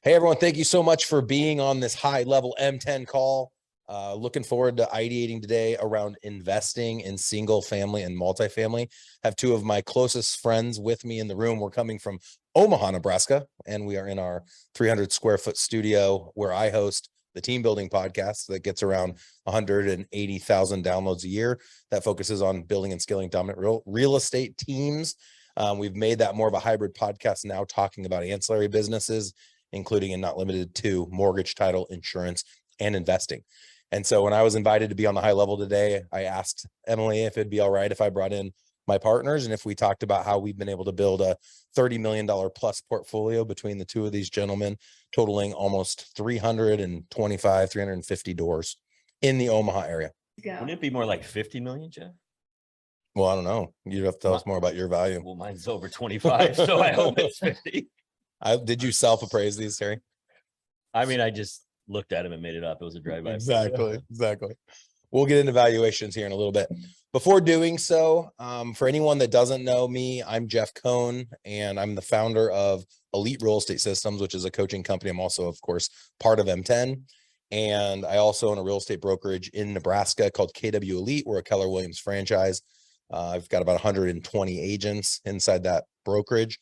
Hey, everyone. Thank you so much for being on this high-level M10 call. Looking forward to ideating today around investing in single-family and multifamily. I have two of my closest friends with me in the room. We're coming from Omaha, Nebraska, and we are in our 300-square-foot studio where I host the Team Building podcast that gets around 180,000 downloads a year that focuses on building and scaling dominant real estate teams. We've made that more of a hybrid podcast now, talking about ancillary businesses, including and not limited to mortgage, title, insurance, and investing. And so when I was invited to be on the high level today, I asked Emily if it'd be all right if I brought in my partners and if we talked about how we've been able to build a $30 million plus portfolio between the two of these gentlemen, totaling almost 325, 350 doors in the Omaha area. Wouldn't it be more like 50 million, Jeff? Well, I don't know. You'd have to tell us more about your value. Well, mine's over 25, so I hope it's 50. Did you self-appraise these, Terry? I mean, I just looked at him and made it up. It was a drive-by. Exactly. We'll get into valuations here in a little bit. Before doing so, for anyone that doesn't know me, I'm Jeff Cohn, and I'm the founder of Elite Real Estate Systems, which is a coaching company. I'm also, of course, part of M10. And I also own a real estate brokerage in Nebraska called KW Elite. We're a Keller Williams franchise. I've got about 120 agents inside that brokerage.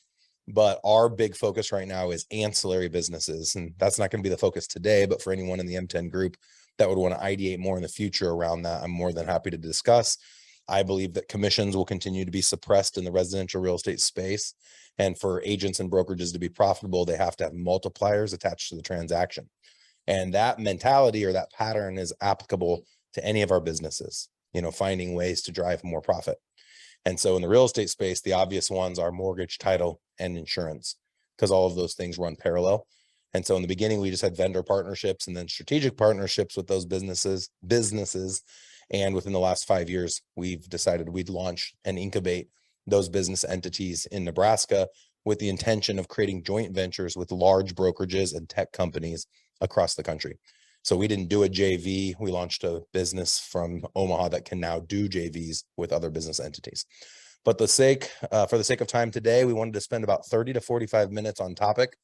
But our big focus right now is ancillary businesses. And that's not going to be the focus today, but for anyone in the M10 group that would want to ideate more in the future around that, I'm more than happy to discuss. I believe that commissions will continue to be suppressed in the residential real estate space. And for agents and brokerages to be profitable, they have to have multipliers attached to the transaction. And that mentality or that pattern is applicable to any of our businesses, finding ways to drive more profit. And so in the real estate space, the obvious ones are mortgage, title, and insurance, because all of those things run parallel. And so in the beginning, we just had vendor partnerships and then strategic partnerships with those businesses. And within the last 5 years, we've decided we'd launch and incubate those business entities in Nebraska with the intention of creating joint ventures with large brokerages and tech companies across the country. So we didn't do a JV. We launched a business from Omaha that can now do JVs with other business entities. But for the sake of time today, we wanted to spend about 30 to 45 minutes on topic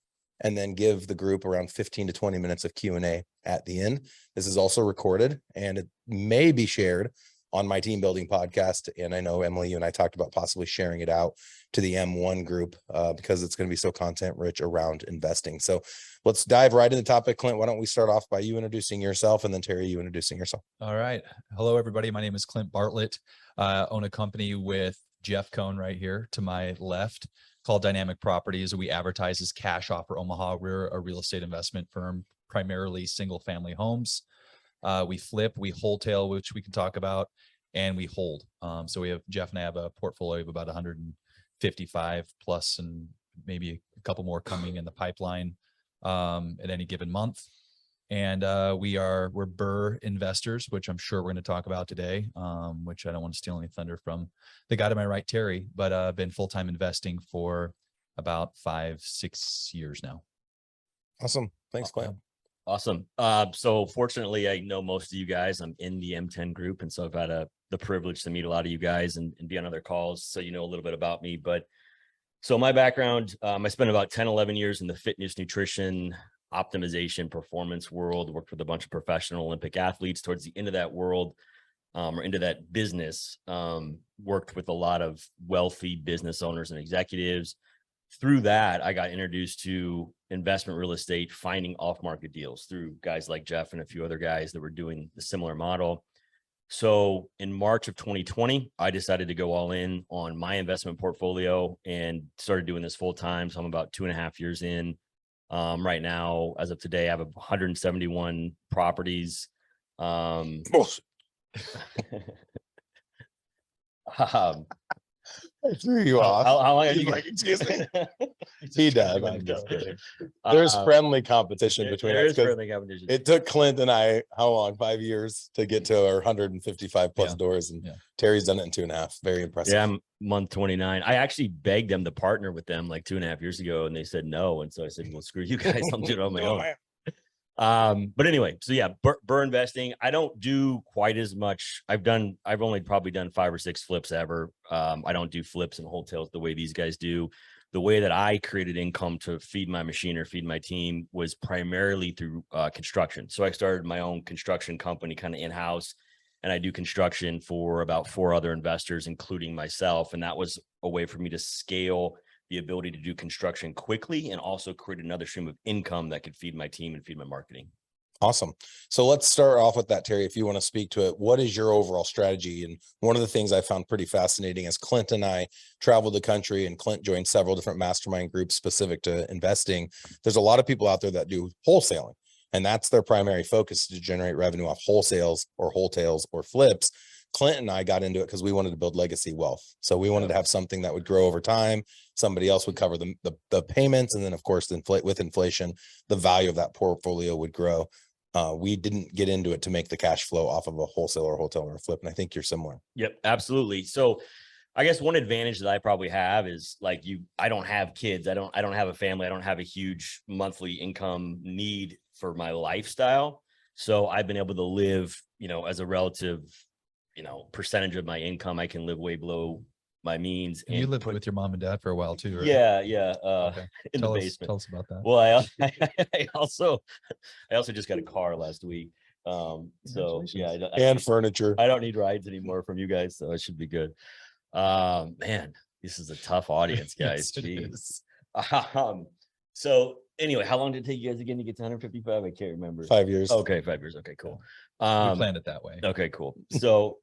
and then give the group around 15 to 20 minutes of Q&A at the end. This is also recorded and it may be shared on my Team Building podcast. And I know, Emily, you and I talked about possibly sharing it out to the M1 group because it's going to be so content rich around investing. So let's dive right into the topic. Clint, why don't we start off by you introducing yourself and then Terry, you introducing yourself. All right. Hello, everybody. My name is Clint Bartlett. I own a company with Jeff Cohn right here to my left called Dynamic Properties. We advertise as Cash Offer Omaha. We're a real estate investment firm, primarily single family homes. We flip, we wholesale, which we can talk about, and we hold. So Jeff and I have a portfolio of about 155 plus and maybe a couple more coming in the pipeline at any given month. And we're Burr investors, which I'm sure we're going to talk about today, which I don't want to steal any thunder from the guy to my right, Terry, but I've been full-time investing for about 5-6 years now. Awesome. Thanks, Clint. Awesome. So fortunately, I know most of you guys. I'm in the M10 group. And so I've had the privilege to meet a lot of you guys and be on other calls. So you know a little bit about me. But so my background, I spent about 10, 11 years in the fitness, nutrition, optimization, performance world, worked with a bunch of professional Olympic athletes towards the end of that world, or into that business, worked with a lot of wealthy business owners and executives. Through that, I got introduced to investment real estate, finding off-market deals through guys like Jeff and a few other guys that were doing the similar model. So in March of 2020, I decided to go all in on my investment portfolio and started doing this full time. So I'm about 2.5 years in. Right now, as of today, I have 171 properties. I threw you off. How long have you like, excuse me? He does. I'm just kidding. There's friendly competition between us. It took Clint and I, how long? 5 years to get to our 155 plus doors. And Terry's done it in 2.5. Very impressive. Yeah, I'm month 29. I actually begged them to partner with them like 2.5 years ago, and they said no. And so I said, well, screw you guys. I'm doing it on my own. But anyway, so yeah, Burr investing. I don't do quite as much. I've only probably done 5 or 6 flips ever. I don't do flips and wholesales the way these guys do. the way that I created income to feed my machine or feed my team was primarily through construction. So I started my own construction company kind of in-house, and I do construction for about 4 other investors, including myself. And that was a way for me to scale the ability to do construction quickly and also create another stream of income that could feed my team and feed my marketing. Awesome. So let's start off with that, Terry, if you want to speak to it. What is your overall strategy? And one of the things I found pretty fascinating is Clint and I traveled the country, and Clint joined several different mastermind groups specific to investing. There's a lot of people out there that do wholesaling, and that's their primary focus, to generate revenue off wholesales or wholetails or flips. Clint and I got into it because we wanted to build legacy wealth. So we wanted to have something that would grow over time. Somebody else would cover the payments. And then of course, with inflation, the value of that portfolio would grow. We didn't get into it to make the cash flow off of a wholesale or hotel or a flip. And I think you're similar. Yep, absolutely. So I guess one advantage that I probably have is like I don't have kids. I don't have a family. I don't have a huge monthly income need for my lifestyle. So I've been able to live, as a relative, percentage of my income, I can live way below my means. And you lived with your mom and dad for a while too, right? Yeah. Okay. In the basement. Tell us about that. Well, I also just got a car last week. So yeah, And furniture. I don't need rides anymore from you guys, so it should be good. Man, this is a tough audience, guys. Yes, So anyway, how long did it take you guys again to get to 155? I can't remember. 5 years. Okay, 5 years. Okay, cool. We planned it that way. Okay, cool. So,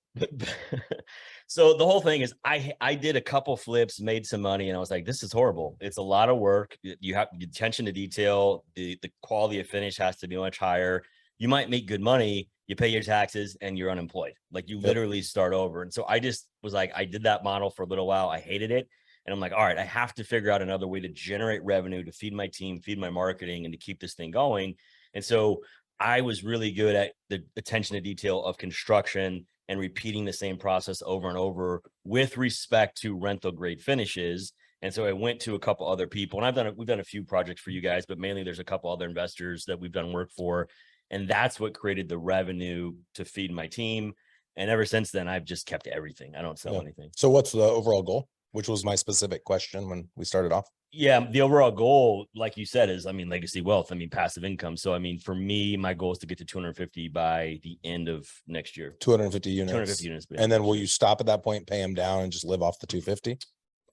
so the whole thing is I did a couple flips, made some money, and I was like, this is horrible. It's a lot of work. You have attention to detail. The quality of finish has to be much higher. You might make good money, you pay your taxes, and you're unemployed. Like you literally start over. And so I just was like, I did that model for a little while. I hated it. And I'm like, all right, I have to figure out another way to generate revenue, to feed my team, feed my marketing, and to keep this thing going. And so I was really good at the attention to detail of construction and repeating the same process over and over with respect to rental grade finishes. And so I went to a couple other people, and we've done a few projects for you guys, but mainly there's a couple other investors that we've done work for. And that's what created the revenue to feed my team. And ever since then, I've just kept everything. I don't sell anything. So what's the overall goal? Which was my specific question when we started off. Yeah, the overall goal, like you said, is, legacy wealth. Passive income. So, for me, my goal is to get to 250 by the end of next year. 250 units. 250 units. And then will you stop at that point, pay them down, and just live off the 250?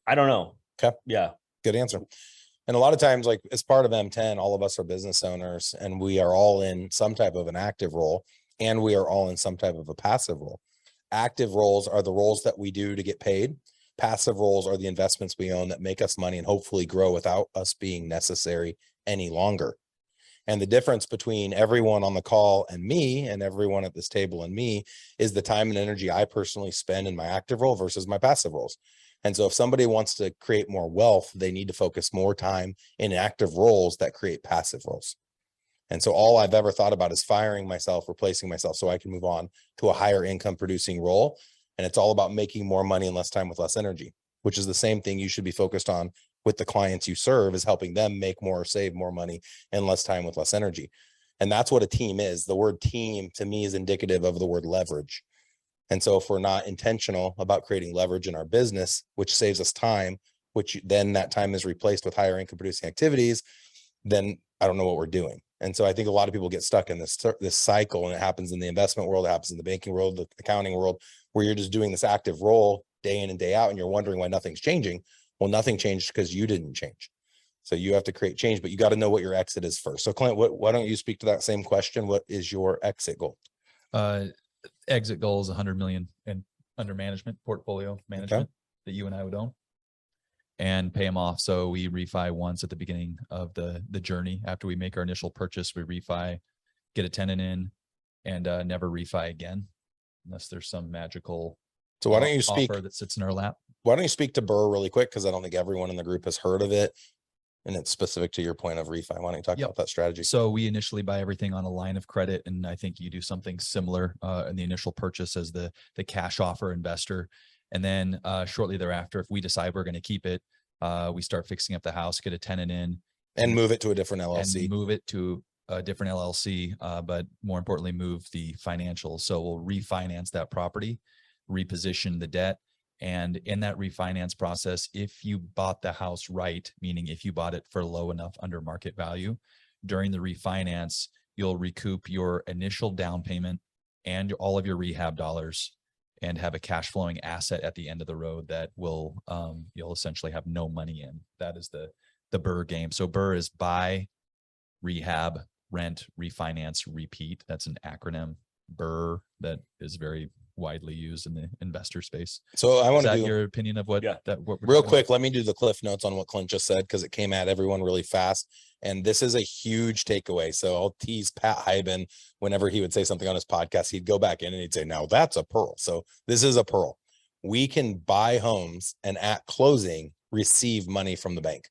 I don't know. Okay. Yeah. Good answer. And a lot of times, like as part of M10, all of us are business owners, and we are all in some type of an active role, and we are all in some type of a passive role. Active roles are the roles that we do to get paid. Passive roles are the investments we own that make us money and hopefully grow without us being necessary any longer. And the difference between everyone on the call and me, and everyone at this table and me, is the time and energy I personally spend in my active role versus my passive roles. And so if somebody wants to create more wealth, they need to focus more time in active roles that create passive roles. And so all I've ever thought about is firing myself, replacing myself so I can move on to a higher income producing role. And it's all about making more money in less time with less energy, which is the same thing you should be focused on with the clients you serve, is helping them make more, save more money in less time with less energy. And that's what a team is. The word team to me is indicative of the word leverage. And so if we're not intentional about creating leverage in our business, which saves us time, which then that time is replaced with higher income producing activities, then I don't know what we're doing. And so I think a lot of people get stuck in this cycle, and it happens in the investment world, it happens in the banking world, the accounting world, where you're just doing this active role day in and day out, and you're wondering why nothing's changing. Well, nothing changed because you didn't change. So you have to create change, but you got to know what your exit is first. So Clint, why don't you speak to that same question? What is your exit goal? Exit goal is 100 million in under management, portfolio management that you and I would own, and pay them off. So we refi once at the beginning of the journey. After we make our initial purchase, we refi, get a tenant in, and never refi again, unless there's some magical So why don't you speak offer that sits in our lap. Why don't you speak to Burr really quick? Because I don't think everyone in the group has heard of it, and it's specific to your point of refi. Why don't you talk about that strategy? So we initially buy everything on a line of credit, and I think you do something similar in the initial purchase as the cash offer investor. And then shortly thereafter, if we decide we're going to keep it, we start fixing up the house, get a tenant in, and move it to a different LLC. And move it to a different LLC, but more importantly, move the financials. So we'll refinance that property, reposition the debt, And in that refinance process, if you bought the house right, meaning if you bought it for low enough under market value, during the refinance, you'll recoup your initial down payment and all of your rehab dollars and have a cash flowing asset at the end of the road that will, you'll essentially have no money in. That is the BRRRR game. So BRRRR is buy, rehab, rent, refinance, repeat. That's an acronym, BRRRR, that is very widely used in the investor space. So I Is want to that do your opinion of what, Yeah. what we're real talking quick. Let me do the cliff notes on what Clint just said, because it came at everyone really fast. And this is a huge takeaway. So I'll tease Pat Hyben whenever he would say something on his podcast, he'd go back in and he'd say, now that's a pearl. So this is a pearl. We can buy homes and at closing receive money from the bank.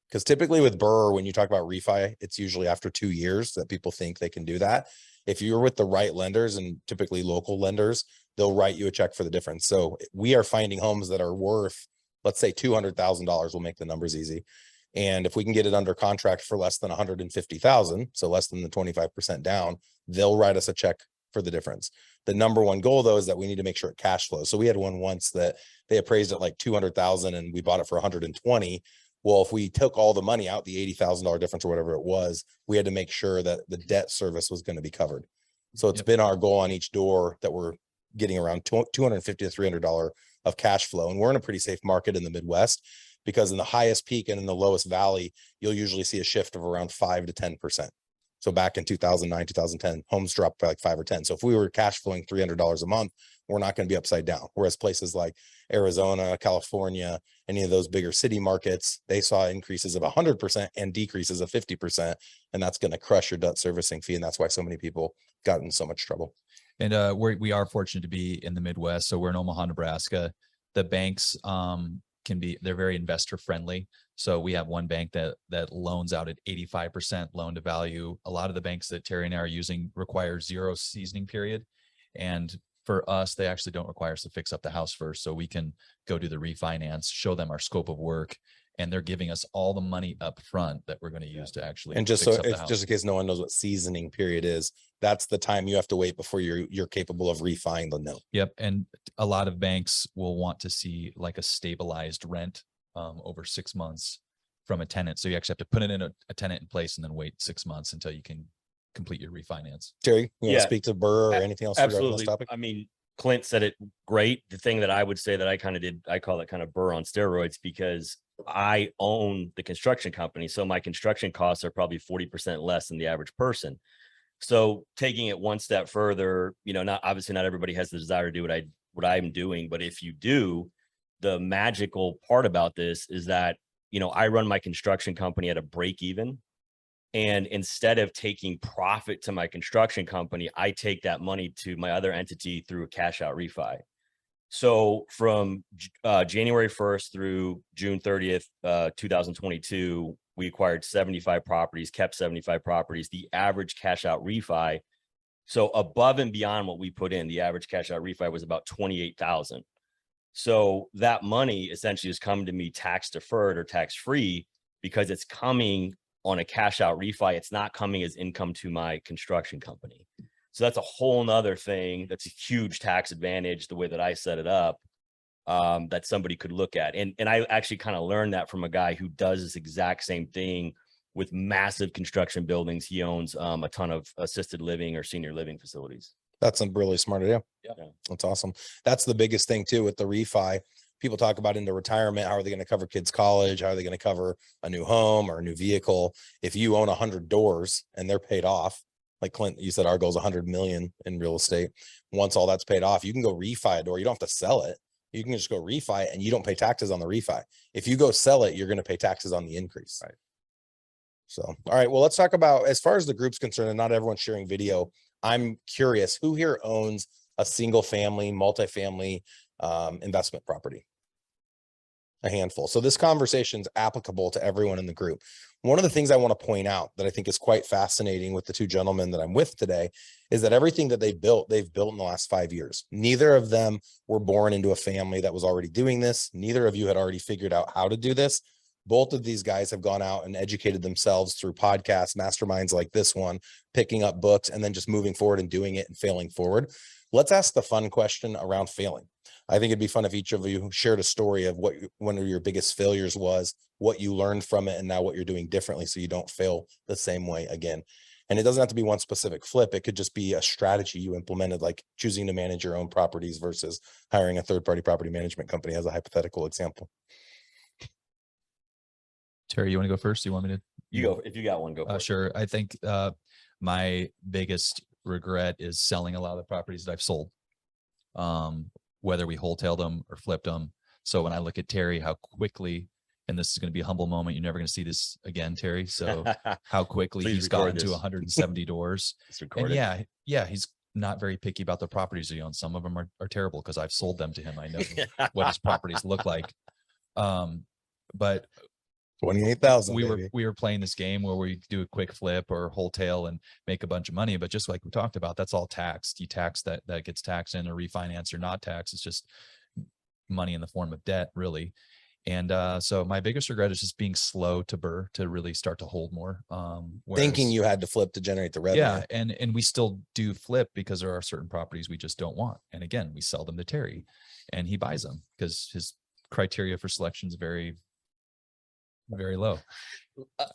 Because typically with BRRRR, when you talk about refi, it's usually after 2 years that people think they can do that. If you're with the right lenders, and typically local lenders, they'll write you a check for the difference. So we are finding homes that are worth, let's say $200,000, we'll make the numbers easy. And if we can get it under contract for less than 150,000, so less than the 25% down, they'll write us a check for the difference. The number one goal though is that we need to make sure it cash flows. So we had one once that they appraised it like 200,000 and we bought it for 120. Well, if we took all the money out, the $80,000 difference or whatever it was, we had to make sure that the debt service was going to be covered. So it's been our goal on each door that we're getting around $250 to $300 of cash flow. And we're in a pretty safe market in the Midwest, because in the highest peak and in the lowest valley, you'll usually see a shift of around 5 to 10%. So back in 2009, 2010, homes dropped by like 5 or 10. So if we were cash flowing $300 a month, we're not going to be upside down. Whereas places like Arizona, California, any of those bigger city markets, they saw increases of 100% and decreases of 50%. And that's going to crush your debt servicing fee. And that's why so many people got in so much trouble. And we are fortunate to be in the Midwest. So we're in Omaha, Nebraska. The banks they're very investor friendly. So we have one bank that loans out at 85% loan to value. A lot of the banks that Terry and I are using require 0 seasoning period. And for us, they actually don't require us to fix up the house first. So we can go do the refinance, show them our scope of work, and they're giving us all the money up front that we're going to use to actually And just fix so up the if house. just in case no one knows what seasoning period is, that's the time you have to wait before you're capable of refining the note. Yep. And a lot of banks will want to see like a stabilized rent over 6 months from a tenant. So you actually have to put it in a tenant in place and then wait 6 months until you can complete your refinance. Terry, you want Yeah. to speak to BRRRR or anything else regarding this Absolutely. topic? I mean, Clint said it great. The thing that I would say that I kind of did, I call it kind of BRRRR on steroids, because I own the construction company. So my construction costs are probably 40% less than the average person. So taking it one step further, not everybody has the desire to do what I'm doing, but if you do, the magical part about this is that, I run my construction company at a break even. And instead of taking profit to my construction company, I take that money to my other entity through a cash out refi. So from January 1st through June 30th, 2022, we acquired 75 properties, kept 75 properties. The average cash out refi, so above and beyond what we put in, the average cash out refi was about 28,000. So that money essentially is coming to me tax deferred or tax free, because it's coming on a cash out refi. It's not coming as income to my construction company. So that's a whole nother thing. That's a huge tax advantage, the way that I set it up, that somebody could look at. And I actually kind of learned that from a guy who does this exact same thing with massive construction buildings. He owns a ton of assisted living or senior living facilities. That's a really smart idea. Yeah. That's awesome. That's the biggest thing too with the refi. People talk about into retirement. How are they going to cover kids' college? How are they going to cover a new home or a new vehicle? If you own 100 doors and they're paid off, like Clint, you said our goal is 100 million in real estate. Once all that's paid off, you can go refi a door. You don't have to sell it. You can just go refi and you don't pay taxes on the refi. If you go sell it, you're going to pay taxes on the increase. Right. So, all right, well, let's talk about, as far as the group's concerned, and not everyone's sharing video, I'm curious, who here owns a single family, multifamily investment property? A handful. So this conversation is applicable to everyone in the group. One of the things I want to point out that I think is quite fascinating with the two gentlemen that I'm with today is that everything that they've built in the last 5 years. Neither of them were born into a family that was already doing this. Neither of you had already figured out how to do this. Both of these guys have gone out and educated themselves through podcasts, masterminds like this one, picking up books, and then just moving forward and doing it and failing forward. Let's ask the fun question around failing. I think it'd be fun if each of you shared a story of what one of your biggest failures was, what you learned from it, and now what you're doing differently so you don't fail the same way again. And it doesn't have to be one specific flip. It could just be a strategy you implemented, like choosing to manage your own properties versus hiring a third-party property management company as a hypothetical example. Terry, you want to go first? You want me to? You go. If you got one, go for it. Sure. I think my biggest regret is selling a lot of the properties that I've sold, whether we wholesale them or flipped them. So when I look at Terry, how quickly, and this is going to be a humble moment, you're never going to see this again, Terry. So how quickly Please he's record gotten to this. 170 doors. It's And recorded. yeah, he's not very picky about the properties he owns. Some of them are terrible because I've sold them to him. I know what his properties look like. But 28,000. we were playing this game where we do a quick flip or wholesale and make a bunch of money, but just like we talked about, that's all taxed. You tax that gets taxed in, or refinance or not taxed. It's just money in the form of debt, really. And so my biggest regret is just being slow to really start to hold more. Thinking whereas- you had to flip to generate the revenue. yeah, and we still do flip because there are certain properties we just don't want. And again, we sell them to Terry and he buys them because his criteria for selection is very, very low.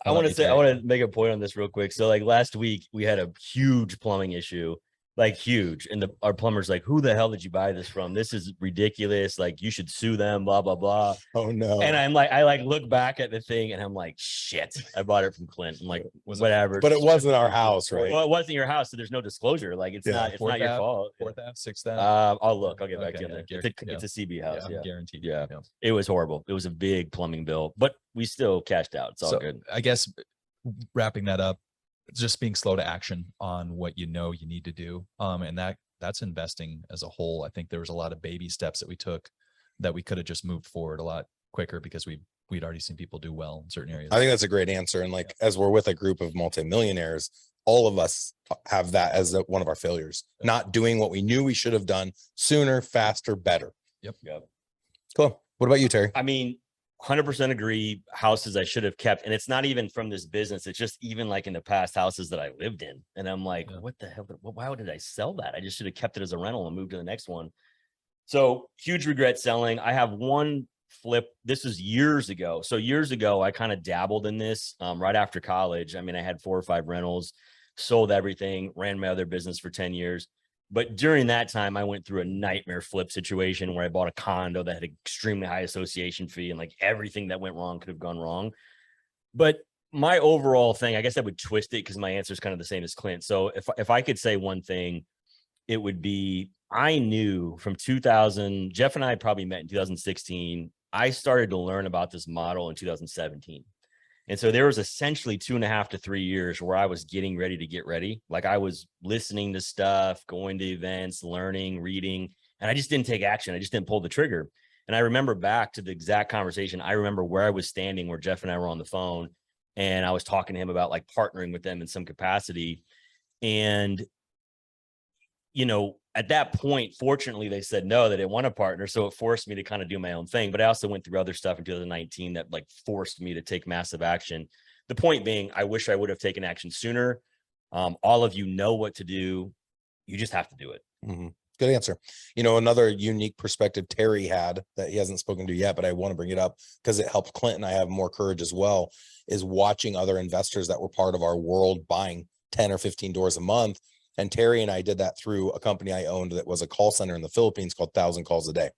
I want to say, I want to make a point on this real quick. So like last week we had a huge plumbing issue, like huge. And our plumber's like, who the hell did you buy this from? This is ridiculous. Like you should sue them, blah, blah, blah. Oh no. And I'm like, I look back at the thing and I'm like, shit, I bought it from Clint. I'm like, whatever. But it wasn't our house, right? Well, it wasn't your house, so there's no disclosure. Like it's not your fault. Fourth Ave, Sixth Ave. I'll look. I'll get back to you on Okay, that. yeah, It's a CB house. Yeah. Guaranteed. Yeah. It was horrible. It was a big plumbing bill, but we still cashed out. It's all good. I guess wrapping that up, just being slow to action on what you know you need to do. And that's investing as a whole. I think there was a lot of baby steps that we took that we could have just moved forward a lot quicker because we'd already seen people do well in certain areas. I think that's a great answer. And like, as we're with a group of multimillionaires, all of us have that as one of our failures, not doing what we knew we should have done sooner, faster, better. Yep. Cool. What about you, Terry? I mean, 100% agree. Houses I should have kept. And it's not even from this business. It's just even like in the past houses that I lived in. And I'm like, what the hell? Why did I sell that? I just should have kept it as a rental and moved to the next one. So huge regret selling. I have one flip. This is years ago. So years ago, I kind of dabbled in this right after college. I mean, I had 4 or 5 rentals, sold everything, ran my other business for 10 years. But during that time, I went through a nightmare flip situation where I bought a condo that had an extremely high association fee and like everything that went wrong could have gone wrong. But my overall thing, I guess I would twist it because my answer is kind of the same as Clint. So if I could say one thing, it would be, I knew from 2000, Jeff and I probably met in 2016. I started to learn about this model in 2017. And so there was essentially 2.5 to 3 years where I was getting ready to get ready. Like I was listening to stuff, going to events, learning, reading, and I just didn't take action. I just didn't pull the trigger. And I remember back to the exact conversation. I remember where I was standing, where Jeff and I were on the phone, and I was talking to him about like partnering with them in some capacity. And, you know, at that point, fortunately, they said no, they didn't want to partner. So it forced me to kind of do my own thing. But I also went through other stuff in 2019 that like forced me to take massive action. The point being, I wish I would have taken action sooner. All of you know what to do. You just have to do it. Mm-hmm. Good answer. You know, another unique perspective Terry had that he hasn't spoken to yet, but I want to bring it up because it helped Clint and I have more courage as well, is watching other investors that were part of our world buying 10 or 15 doors a month. And Terry and I did that through a company I owned that was a call center in the Philippines called 1,000 Calls a Day.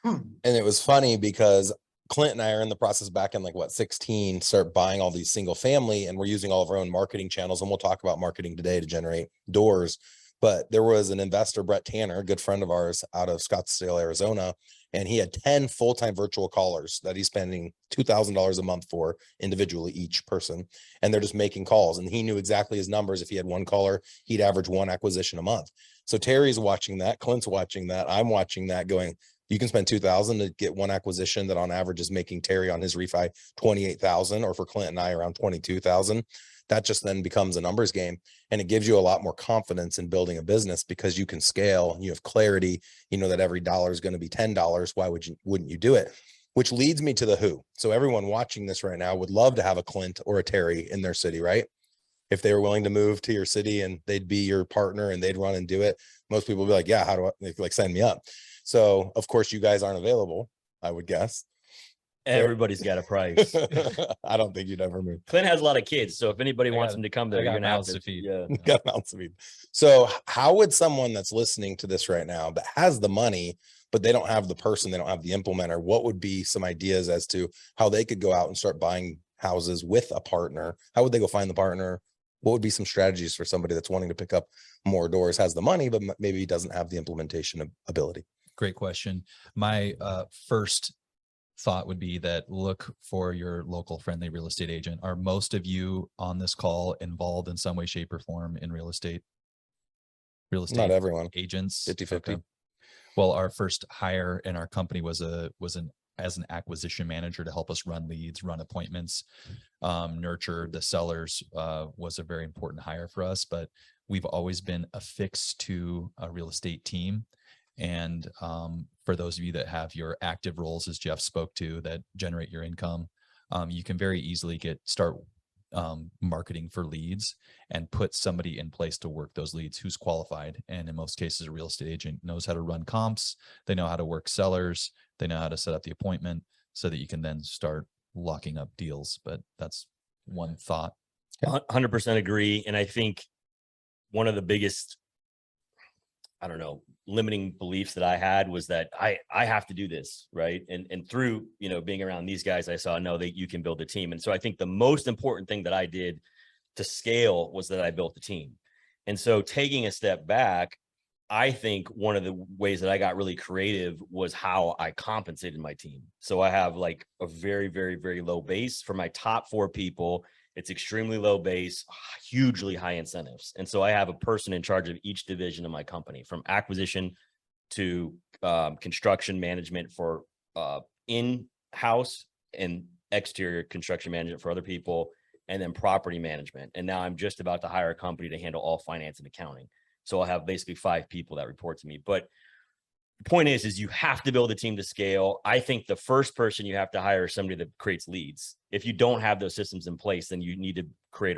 And it was funny because Clint and I are in the process back in 16, start buying all these single family, and we're using all of our own marketing channels. And we'll talk about marketing today to generate doors. But there was an investor, Brett Tanner, a good friend of ours out of Scottsdale, Arizona, and he had 10 full-time virtual callers that he's spending $2,000 a month for individually each person. And they're just making calls. And he knew exactly his numbers. If he had one caller, he'd average 1 acquisition a month. So Terry's watching that, Clint's watching that, I'm watching that, going, you can spend $2,000 to get 1 acquisition that on average is making Terry on his refi $28,000, or for Clint and I around $22,000. That just then becomes a numbers game, and it gives you a lot more confidence in building a business because you can scale and you have clarity. You know that every dollar is going to be $10. Why wouldn't you do it? Which leads me to the who. So everyone watching this right now would love to have a Clint or a Terry in their city, right? If they were willing to move to your city and they'd be your partner and they'd run and do it, most people would be like, yeah, how do I, like, sign me up. So of course you guys aren't available, I would guess. Everybody's got a price. I don't think you'd ever move. Clint has a lot of kids, so if anybody I wants got- him to come I there, you're got gonna have mouths to to feed. Yeah. Got mouths to feed. So how would someone that's listening to this right now that has the money, but they don't have the person, they don't have the implementer, what would be some ideas as to how they could go out and start buying houses with a partner? How would they go find the partner? What would be some strategies for somebody that's wanting to pick up more doors, has the money, but maybe doesn't have the implementation ability? Great question. My first thought would be that look for your local friendly real estate agent. Are most of you on this call involved in some way, shape, or form in real estate? Not everyone. Agents? 50-50. Okay. Well, our first hire in our company was as an acquisition manager to help us run leads, run appointments, nurture the sellers, was a very important hire for us. But we've always been affixed to a real estate team. And for those of you that have your active roles, as Jeff spoke to, that generate your income, you can very easily start marketing for leads and put somebody in place to work those leads who's qualified. And in most cases, a real estate agent knows how to run comps. They know how to work sellers. They know how to set up the appointment so that you can then start locking up deals. But that's one thought. 100% agree. And I think one of the biggest, I don't know, limiting beliefs that I had was that I have to do this, right? And through, being around these guys, I saw, no, that you can build a team. And so I think the most important thing that I did to scale was that I built the team. And so taking a step back, I think one of the ways that I got really creative was how I compensated my team. So I have like a very, very, very low base for my top 4 people. It's extremely low base, hugely high incentives. And so I have a person in charge of each division of my company, from acquisition to construction management for in-house and exterior construction management for other people, and then property management. And now I'm just about to hire a company to handle all finance and accounting. So I'll have basically 5 people that report to me. But the point is you have to build a team to scale. I think the first person you have to hire is somebody that creates leads. If you don't have those systems in place, then you need to create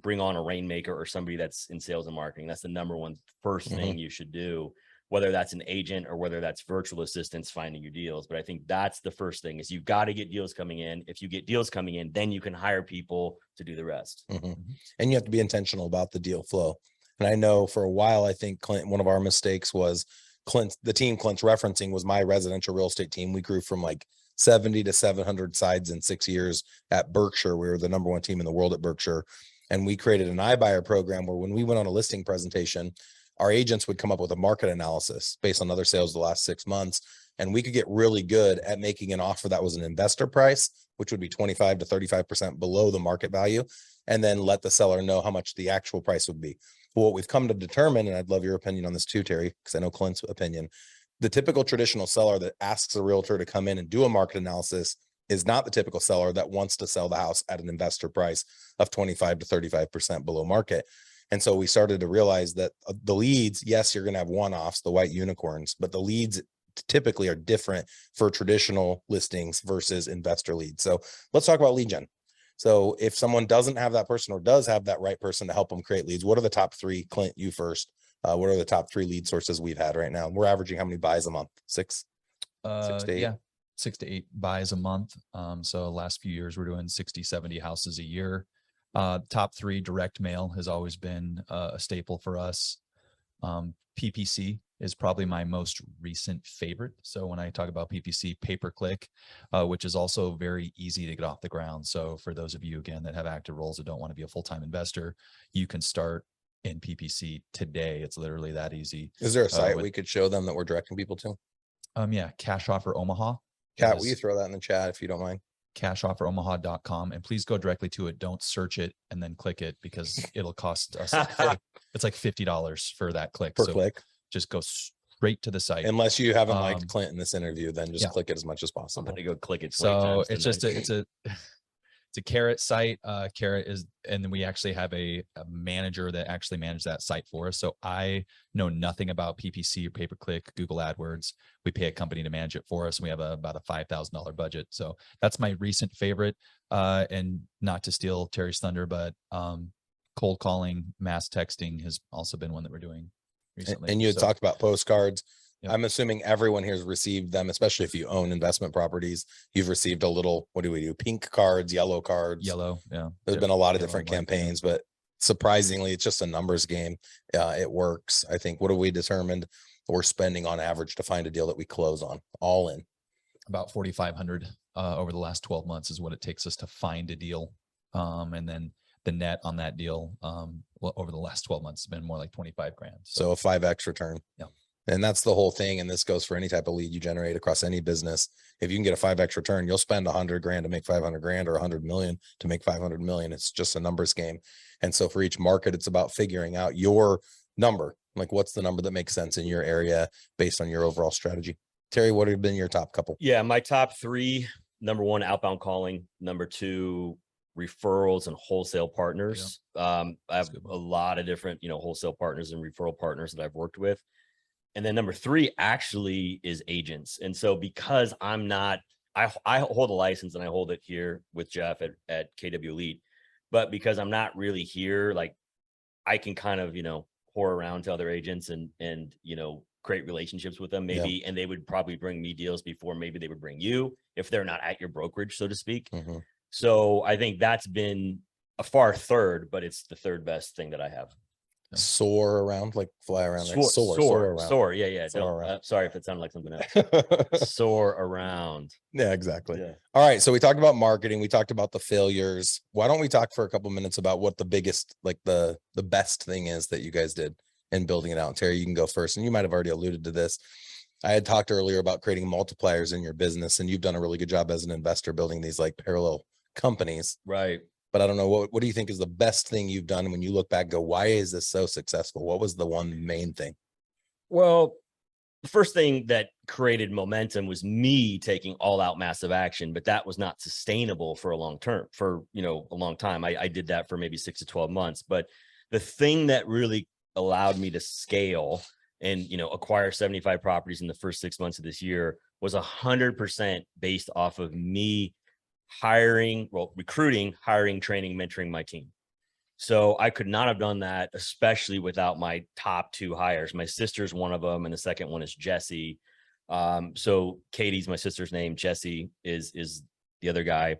bring on a rainmaker or somebody that's in sales and marketing. That's the number one first thing you should do, whether that's an agent or whether that's virtual assistants finding your deals. But I think that's the first thing, is you've got to get deals coming in. If you get deals coming in, then you can hire people to do the rest. And you have to be intentional about the deal flow. And I know for a while, I think Clint, one of our mistakes was the team Clint's referencing was my residential real estate team. We grew from like 70 to 700 sides in 6 years at Berkshire. We were the number 1 team in the world at Berkshire. And we created an iBuyer program where when we went on a listing presentation, our agents would come up with a market analysis based on other sales the last 6 months. And we could get really good at making an offer that was an investor price, which would be 25 to 35% below the market value, and then let the seller know how much the actual price would be. Well, what we've come to determine, and I'd love your opinion on this too, Terry, because I know Clint's opinion, the typical traditional seller that asks a realtor to come in and do a market analysis is not the typical seller that wants to sell the house at an investor price of 25 to 35% below market. And so we started to realize that the leads, yes, you're going to have one-offs, the white unicorns, but the leads typically are different for traditional listings versus investor leads. So let's talk about lead gen. So if someone doesn't have that person or does have that right person to help them create leads, what are the top 3? Clint, you first. What are the top 3 lead sources we've had right now? We're averaging how many buys a month? 6? 6 to 8? Yeah, 6 to 8 buys a month. So last few years, we're doing 60, 70 houses a year. Top 3, direct mail has always been a staple for us. PPC is probably my most recent favorite. So when I talk about PPC, pay-per-click, which is also very easy to get off the ground. So for those of you, again, that have active roles that don't want to be a full-time investor, you can start in PPC today. It's literally that easy. Is there a site we could show them that we're directing people to? Yeah, Cash Offer Omaha. Kat, will you throw that in the chat if you don't mind? cashofferomaha.com, and please go directly to it. Don't search it and then click it, because it'll cost us it's like $50 for that click Per click. Just go straight to the site. Unless you haven't liked Clint in this interview, then just click it as much as I'm possible. going to go click it 20 So times it's just it's a Carrot site. Carrot is, and then we actually have a manager that actually manages that site for us. So I know nothing about PPC or pay-per-click, Google AdWords. We pay a company to manage it for us, and we have about a $5,000 budget. So that's my recent favorite. And not to steal Terry's thunder, but cold calling, mass texting has also been one that we're doing recently. And you had talked about postcards. Yep. I'm assuming everyone here has received them, especially if you own investment properties. You've received a little, what do we do? Pink cards, yellow cards. Yellow. Yeah. There's Yep. been a lot of Yellow different and white, yeah. campaigns, but surprisingly, it's just a numbers game. It works. I think, what have we determined we're spending on average to find a deal that we close on all in? About 4,500 over the last 12 months is what it takes us to find a deal. And then the net on that deal over the last 12 months has been more like 25 grand. So a 5x return. Yeah. And that's the whole thing. And this goes for any type of lead you generate across any business. If you can get a 5x return, you'll spend 100 grand to make 500 grand or 100 million to make 500 million. It's just a numbers game. And so for each market, it's about figuring out your number. Like, what's the number that makes sense in your area based on your overall strategy? Terry, what have been your top couple? Yeah, my top three: number one, outbound calling; number two, referrals and wholesale partners. I have a lot of different, wholesale partners and referral partners that I've worked with. And then number three actually is agents. And so because I'm not, I hold a license and I hold it here with Jeff at KW Elite, but because I'm not really here, like I can kind of, whore around to other agents and create relationships with them maybe. And they would probably bring me deals before maybe they would bring you if they're not at your brokerage, so to speak. Mm-hmm. So I think that's been a far third, but it's the third best thing that I have. Soar around, like fly around, like Soar around. Yeah. Sorry if it sounded like something else. Soar around. Yeah, exactly. Yeah. All right. So we talked about marketing. We talked about the failures. Why don't we talk for a couple minutes about what the biggest, like the best thing is that you guys did in building it out? Terry, you can go first. And you might have already alluded to this. I had talked earlier about creating multipliers in your business, and you've done a really good job as an investor building these like parallel companies. Right. But I don't know, what do you think is the best thing you've done when you look back, go, why is this so successful? What was the one main thing? Well, the first thing that created momentum was me taking all out massive action, but that was not sustainable for a long time. I did that for maybe 6 to 12 months. But the thing that really allowed me to scale and, acquire 75 properties in the first 6 months of this year was 100% based off of me recruiting, hiring, training, mentoring my team. So I could not have done that, especially without my top two hires. My sister's one of them, and the second one is Jesse. So Katie's my sister's name. Jesse is the other guy.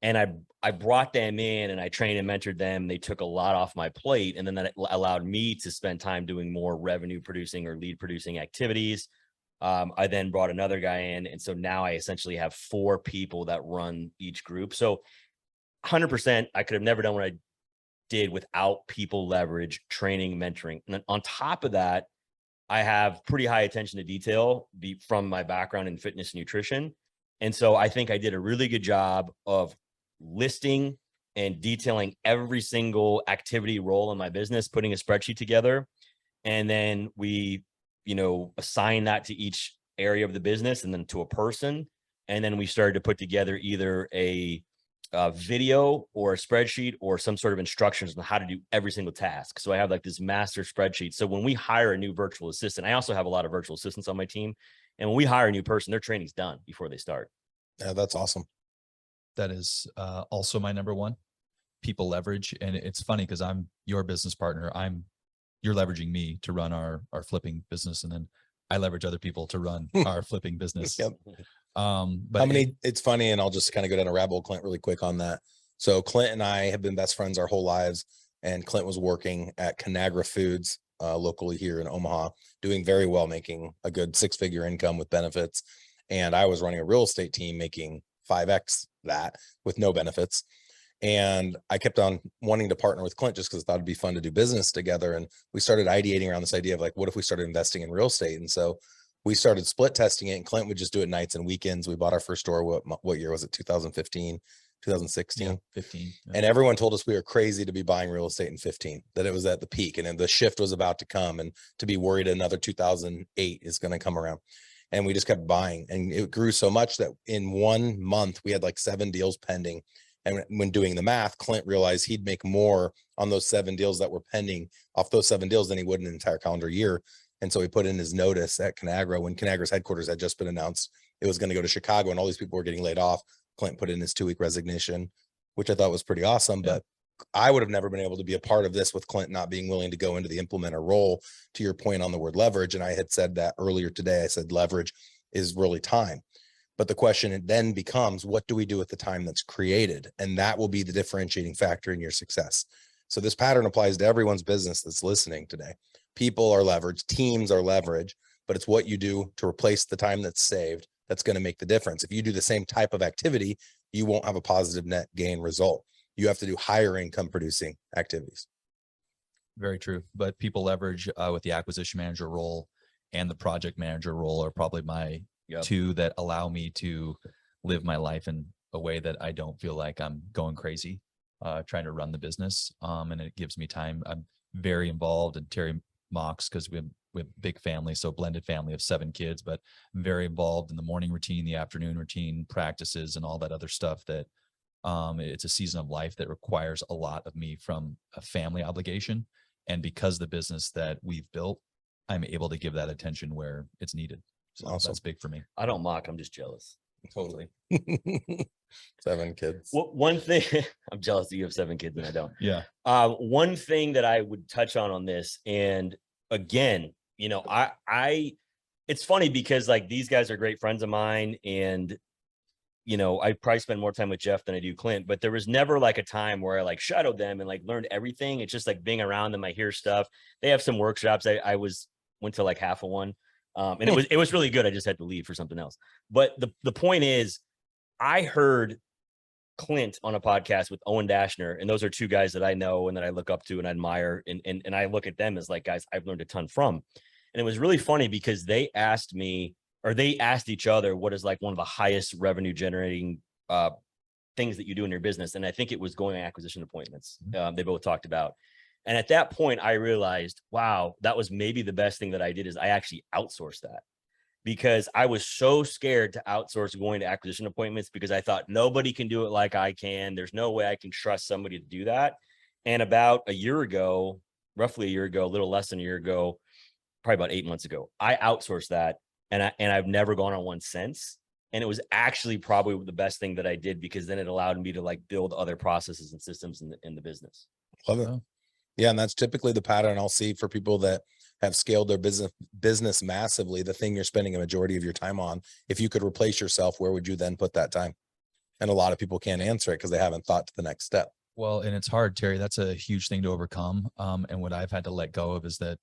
And I brought them in and I trained and mentored them. They took a lot off my plate. And then that allowed me to spend time doing more revenue producing or lead producing activities. I then brought another guy in. And so now I essentially have 4 people that run each group. So 100%, I could have never done what I did without people leverage, training, mentoring. And then on top of that, I have pretty high attention to detail from my background in fitness and nutrition. And so I think I did a really good job of listing and detailing every single activity role in my business, putting a spreadsheet together. And then we assign that to each area of the business and then to a person. And then we started to put together either a video or a spreadsheet or some sort of instructions on how to do every single task. So I have like this master spreadsheet. So when we hire a new virtual assistant, I also have a lot of virtual assistants on my team. And when we hire a new person, their training's done before they start. Yeah, that's awesome. That is also my number one, people leverage. And it's funny because I'm your business partner. You're leveraging me to run our flipping business. And then I leverage other people to run our flipping business. Yep. But it's funny, and I'll just kind of go down a rabbit hole, Clint, really quick on that. So Clint and I have been best friends our whole lives, and Clint was working at Conagra Foods locally here in Omaha, doing very well, making a good 6-figure income with benefits. And I was running a real estate team making 5x that with no benefits. And I kept on wanting to partner with Clint just because I thought it'd be fun to do business together. And we started ideating around this idea of like, what if we started investing in real estate? And so we started split testing it, and Clint would just do it nights and weekends. We bought our first store. What year was it? 2015, 2016, yeah, 15. Yeah. And everyone told us we were crazy to be buying real estate in 15, that it was at the peak and then the shift was about to come, and to be worried another 2008 is going to come around. And we just kept buying, and it grew so much that in 1 month we had like 7 deals pending. And when doing the math, Clint realized he'd make more on those 7 deals that were pending off those 7 deals than he would in an entire calendar year. And so he put in his notice at Conagra when Conagra's headquarters had just been announced. It was going to go to Chicago and all these people were getting laid off. Clint put in his 2-week resignation, which I thought was pretty awesome. Yeah. But I would have never been able to be a part of this with Clint not being willing to go into the implementer role, to your point on the word leverage. And I had said that earlier today. I said leverage is really time. But the question then becomes, what do we do with the time that's created? And that will be the differentiating factor in your success. So this pattern applies to everyone's business that's listening today. People are leverage, teams are leverage, but it's what you do to replace the time that's saved that's going to make the difference. If you do the same type of activity, you won't have a positive net gain result. You have to do higher income producing activities. Very true. But people leverage with the acquisition manager role and the project manager role are probably my two that allow me to live my life in a way that I don't feel like I'm going crazy trying to run the business. And it gives me time. I'm very involved, and Terry mocks because we have a big family, so blended family of 7 kids, but I'm very involved in the morning routine, the afternoon routine, practices, and all that other stuff that it's a season of life that requires a lot of me from a family obligation. And because the business that we've built, I'm able to give that attention where it's needed. So Awesome. that's big for me. I don't mock. I'm just jealous. Totally. 7 kids. One thing I'm jealous that you have 7 kids and I don't. Yeah. One thing that I would touch on this, and again, you know, it's funny because like these guys are great friends of mine, and you know, I probably spend more time with Jeff than I do Clint, but there was never like a time where I like shadowed them and like learned everything. It's just like being around them. I hear stuff. They have some workshops. I went to like half of one. And it was really good. I just had to leave for something else. But the point is, I heard Clint on a podcast with Owen Dashner, and those are 2 guys that I know and that I look up to and admire. And I look at them as like guys I've learned a ton from. And it was really funny because they asked me, or they asked each other, what is like one of the highest revenue generating things that you do in your business? And I think it was going on acquisition appointments. They both talked about. And at that point, I realized, wow, that was maybe the best thing that I did, is I actually outsourced that, because I was so scared to outsource going to acquisition appointments because I thought nobody can do it like I can. There's no way I can trust somebody to do that. And about a year ago, roughly a year ago, a little less than a year ago, probably about 8 months ago, I outsourced that, and I've never gone on one since. And it was actually probably the best thing that I did, because then it allowed me to like build other processes and systems in the business. Love it. Yeah. And that's typically the pattern I'll see for people that have scaled their business massively. The thing you're spending a majority of your time on, if you could replace yourself, where would you then put that time? And a lot of people can't answer it because they haven't thought to the next step. Well, and it's hard, Terry. That's a huge thing to overcome. And what I've had to let go of is that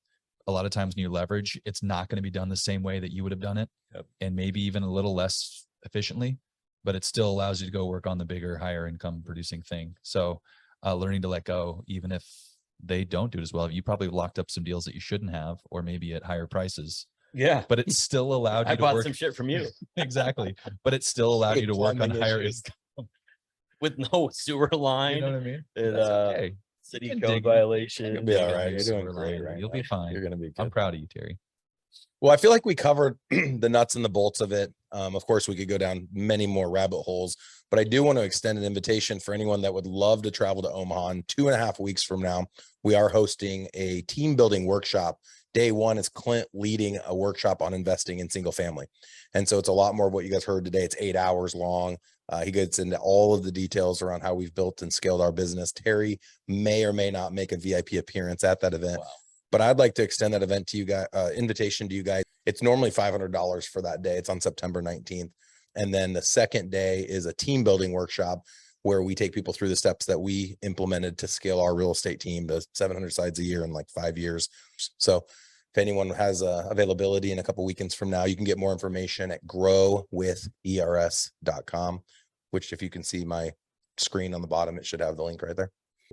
a lot of times when you leverage, it's not going to be done the same way that you would have done it. Yep. And maybe even a little less efficiently, but it still allows you to go work on the bigger, higher income producing thing. So learning to let go, even if they don't do it as well. You probably locked up some deals that you shouldn't have, or maybe at higher prices. Yeah. But it still allowed you I to bought work some shit from you. Exactly. But it still allowed you to work on higher income with no sewer line. You know what I mean? And, That's okay. city code violation. You'll be all right. You're doing great, right? You'll be fine. You're going to be good. I'm proud of you, Terry. Well, I feel like we covered the nuts and the bolts of it. Of course, we could go down many more rabbit holes, but I do want to extend an invitation for anyone that would love to travel to Omaha. In 2.5 weeks from now, we are hosting a team building workshop. Day one is Clint leading a workshop on investing in single family. And so it's a lot more of what you guys heard today. It's 8 hours long. He gets into all of the details around how we've built and scaled our business. Terry may or may not make a VIP appearance at that event. Wow. But I'd like to extend that event to you guys, invitation to you guys. It's normally $500 for that day. It's on September 19th. And then the second day is a team building workshop where we take people through the steps that we implemented to scale our real estate team to 700 sides a year in like 5 years. So if anyone has availability in a couple weekends from now, you can get more information at growwithers.com, which if you can see my screen on the bottom, it should have the link right there.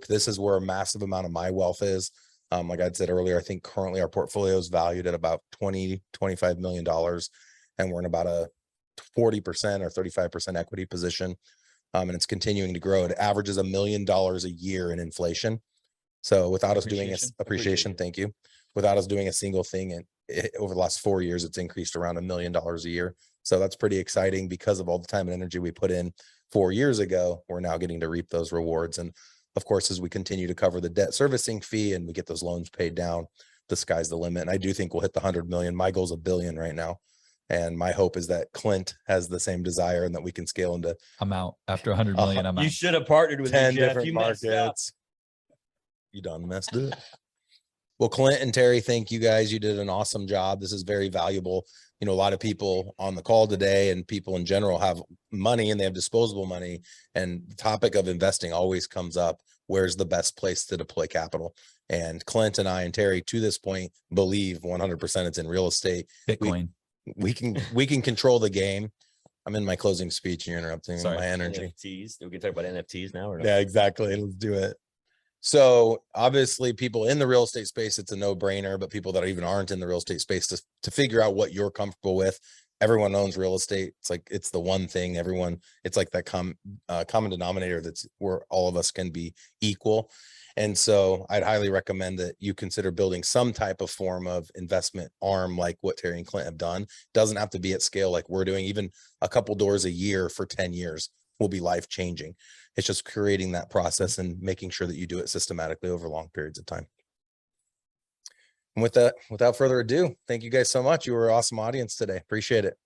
This is where a massive amount of my wealth is. Like I said earlier, I think currently our portfolio is valued at about $25 million, and we're in about a 40% or 35% equity position. And it's continuing to grow. It averages $1 million a year in inflation. So without us doing appreciation, thank you. Without us doing a single thing, and over the last 4 years, it's increased around $1 million a year. So that's pretty exciting because of all the time and energy we put in 4 years ago. We're now getting to reap those rewards. And of course, as we continue to cover the debt servicing fee and we get those loans paid down, the sky's the limit. And I do think we'll hit the 100 million. My goal is $1 billion right now. And my hope is that Clint has the same desire and that we can scale into. I'm out after 100 million. I'm out. You should have partnered with 10 me, Jeff. different You messed up. markets. You done messed up. Well, Clint and Terry, thank you guys. You did an awesome job. This is very valuable. You know, a lot of people on the call today and people in general have money and they have disposable money. And the topic of investing always comes up. Where's the best place to deploy capital? And Clint and I and Terry, to this point, believe 100% it's in real estate. Bitcoin. We can control the game. I'm in my closing speech and you're interrupting Sorry. my energy. NFTs. We can talk about NFTs now or not? Yeah, exactly. Let's do it. So obviously people in the real estate space, it's a no brainer, but people that even aren't in the real estate space to figure out what you're comfortable with. Everyone owns real estate. It's like, it's the one thing it's like that common denominator that's where all of us can be equal. And so I'd highly recommend that you consider building some type of form of investment arm like what Terry and Clint have done. Doesn't have to be at scale like we're doing. Even a couple doors a year for 10 years will be life changing. It's just creating that process and making sure that you do it systematically over long periods of time. And with that, without further ado, thank you guys so much. You were an awesome audience today. Appreciate it.